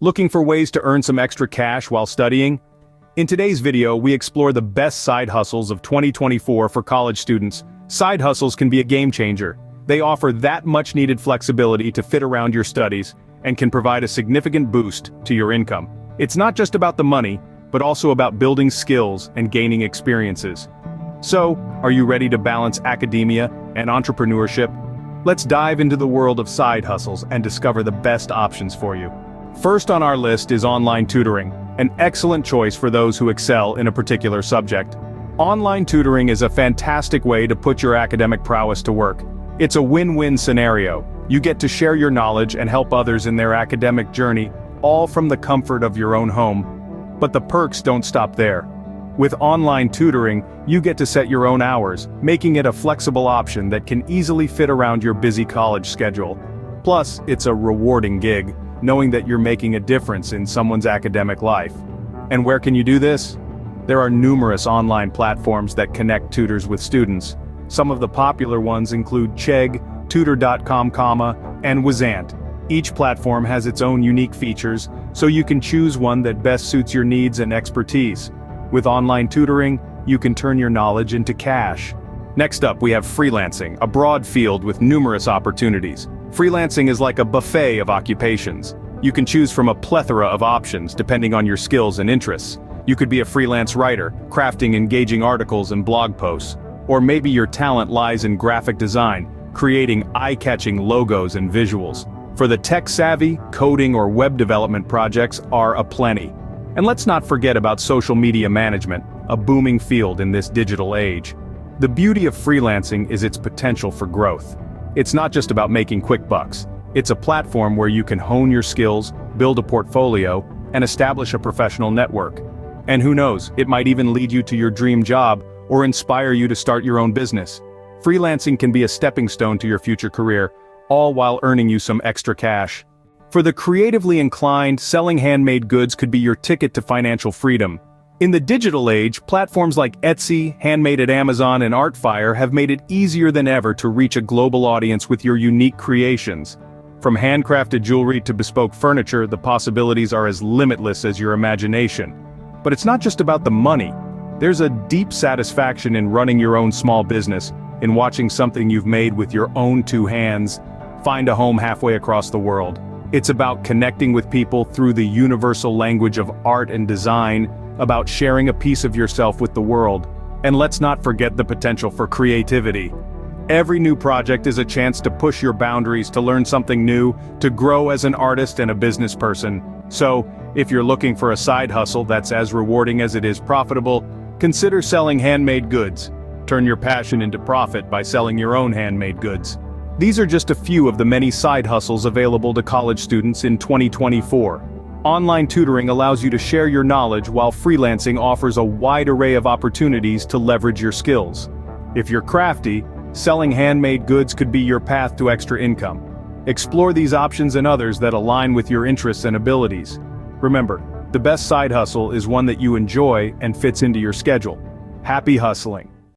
Looking for ways to earn some extra cash while studying? In today's video, we explore the best side hustles of 2024 for college students. Side hustles can be a game changer. They offer that much needed flexibility to fit around your studies and can provide a significant boost to your income. It's not just about the money, but also about building skills and gaining experiences. So, are you ready to balance academia and entrepreneurship? Let's dive into the world of side hustles and discover the best options for you. First on our list is online tutoring, an excellent choice for those who excel in a particular subject. Online tutoring is a fantastic way to put your academic prowess to work. It's a win-win scenario. You get to share your knowledge and help others in their academic journey, all from the comfort of your own home. But the perks don't stop there. With online tutoring, you get to set your own hours, making it a flexible option that can easily fit around your busy college schedule. Plus, it's a rewarding gig, knowing that you're making a difference in someone's academic life. And where can you do this? There are numerous online platforms that connect tutors with students. Some of the popular ones include Chegg, Tutor.com, and Wizant. Each platform has its own unique features, so you can choose one that best suits your needs and expertise. With online tutoring, you can turn your knowledge into cash. Next up, we have freelancing, a broad field with numerous opportunities. Freelancing is like a buffet of occupations. You can choose from a plethora of options depending on your skills and interests. You could be a freelance writer, crafting engaging articles and blog posts. Or maybe your talent lies in graphic design, creating eye-catching logos and visuals. For the tech-savvy, coding or web development projects are aplenty. And let's not forget about social media management, a booming field in this digital age. The beauty of freelancing is its potential for growth. It's not just about making quick bucks. It's a platform where you can hone your skills, build a portfolio, and establish a professional network. And who knows, it might even lead you to your dream job or inspire you to start your own business. Freelancing can be a stepping stone to your future career, all while earning you some extra cash. For the creatively inclined, selling handmade goods could be your ticket to financial freedom. In the digital age, platforms like Etsy, Handmade at Amazon, and Artfire have made it easier than ever to reach a global audience with your unique creations. From handcrafted jewelry to bespoke furniture, the possibilities are as limitless as your imagination. But it's not just about the money. There's a deep satisfaction in running your own small business, in watching something you've made with your own two hands find a home halfway across the world. It's about connecting with people through the universal language of art and design, about sharing a piece of yourself with the world. And let's not forget the potential for creativity. Every new project is a chance to push your boundaries, to learn something new, to grow as an artist and a business person. So, if you're looking for a side hustle that's as rewarding as it is profitable, consider selling handmade goods. Turn your passion into profit by selling your own handmade goods. These are just a few of the many side hustles available to college students in 2024. Online tutoring allows you to share your knowledge while freelancing offers a wide array of opportunities to leverage your skills. If you're crafty, selling handmade goods could be your path to extra income. Explore these options and others that align with your interests and abilities. Remember, the best side hustle is one that you enjoy and fits into your schedule. Happy hustling!